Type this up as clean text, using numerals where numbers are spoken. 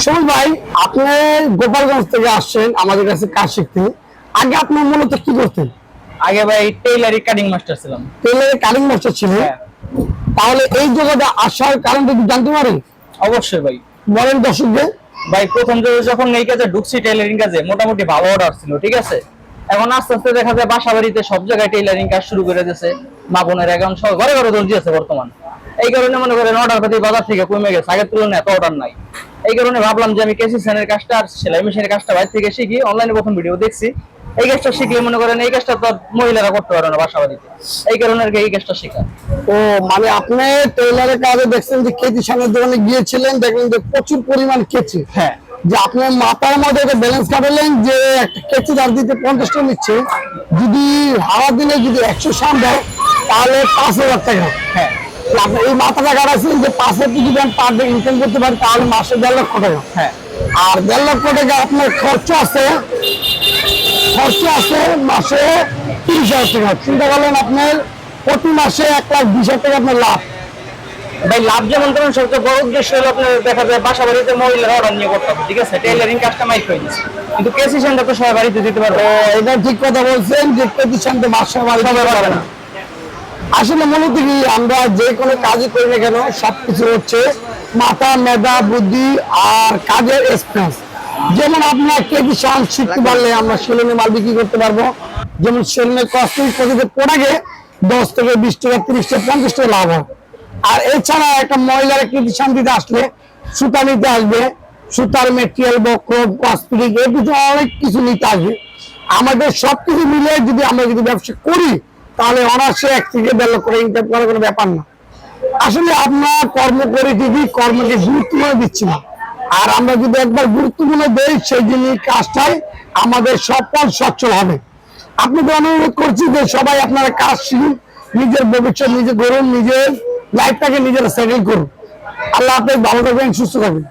সুমন ভাই, আপনি গোপালগঞ্জ থেকে আসছেন আমাদের কাছে কাজ শিখতে। আগে আপনি মূলত কি করতেন? আগে ভাই টেইলারি কাটিং মাস্টার ছিলাম। টেইলারে কাটিং মাস্টার ছিলেন? হ্যাঁ। তাহলে এই জগতে আসার কারণটা কি জানতে পারেন? অবশ্যই ভাই। বলেন দর্শকদের। ভাই প্রথম যখন এই কাজে ঢুকছি টেইলারিং কাজে মোটামুটি ভালো অর্ডার ছিল, ঠিক আছে। এখন আস্তে আস্তে দেখা যায় বাসা বাড়িতে সব জায়গায় টেইলারিং কাজ শুরু করে দিয়েছে। মা বোনের এখন সব ঘরে ঘরে দর্জি আছে বর্তমান। এই কারণে মনে করেন অর্ডার পাতি বাজার থেকে কমে গেছে, আগের তুলনায় এত অর্ডার নাই। এই কারণে ভাবলাম যে আমি কেসি সেনের কাজটা আর সেলাই মেশিনের কাজটা বাইরে থেকে শিখি। অনলাইনে প্রথম ভিডিও দেখছি, এই কাজটা শিখলে মনে করেন এই কাজটা তো মহিলারা করতে পারে না বাসা বাড়িতে। এই কারণে আর কি এই কাজটা শেখা। ও মানে আপনি টেইলারের কাজে দেখছেন যে কেচি সামনের দোকানে গিয়েছিলেন, দেখলেন যে প্রচুর পরিমাণ কেচি। হ্যাঁ। যে আপনার মাথার মধ্যে একটা ব্যালেন্স কাটালেন যে একটা কেচি দাঁড় দিতে 50 টাকা নিচ্ছে, যদি হাওয়া দিনে যদি 100 সাম দেয় তাহলে 5,000 টাকা। হ্যাঁ। আপনি এই মাথাটা কাটাচ্ছেন যে 5,000 যদি আমি পার ডে ইনকাম করতে পারি তাহলে মাসে 1.5 লক্ষ টাকা। হ্যাঁ। আর 1.5 লক্ষ টাকা আপনার খরচ আছে মাসে 30,000 টাকা। চিন্তা করলেন আপনার প্রতি মাসে 1,20,000 টাকা আপনার লাভ। ভাই লাভ যেমন করেন, সবচেয়ে বড় উদ্দেশ্য হলো আপনার দেখা যায় বাসা বাড়িতে মহিলারা অর্ডার নিয়ে করতে হবে, ঠিক আছে। টেইলারিং কাজটা মাইক হয়ে গেছে, কিন্তু কেসি সেন্টার তো সবাই বাড়িতে দিতে পারবে। এটা ঠিক কথা বলছেন যে প্রতিষ্ঠানটা বাসা বাড়িতে পারবে না। আসলে মূলত কি আমরা যে কোনো কাজই করি না কেন সবকিছু হচ্ছে মাথা, মেধা, বুদ্ধি আর কাজের এক্সপিরিয়েন্স। যেমন আপনার কেজি সাম শিখতে পারলে আমরা সেলুনে মাল বিক্রি করতে পারবো। যেমন সেলুনের কস্টিং প্রোডাক্টে 10 থেকে 20 টাকা, 30 টাকা, 50 টাকা লাভ হয়। আর এছাড়া একটা মহিলার কেজি সাম দিতে আসলে সুতা নিতে আসবে, সুতার মেটেরিয়াল, বক্রম, কসমেটিক, এই কিছু অনেক কিছু নিতে আসবে। আমাদের সবকিছু মিলে যদি আমরা ব্যবসা করি তাহলে অনার্সে 1 থেকে 1.5 লক্ষ করে ইনকাম করার কোনো ব্যাপার না। আসলে আমরা কর্ম করে ঠিকই কর্মকে গুরুত্বপূর্ণ দিচ্ছি না। আর আমরা যদি একবার গুরুত্বপূর্ণ দেই সেই জিনিস কাজটাই আমাদের সফল সচ্ছল হবে। আপনাদের অনুরোধ করছি যে সবাই আপনারা কাজ শিখুন, নিজের ভবিষ্যৎ নিজে গড়ুন, নিজের লাইফটাকে নিজেরা সেটেল করুন। আল্লাহ হাফেজ, ভালো থাকবেন, সুস্থ থাকবেন।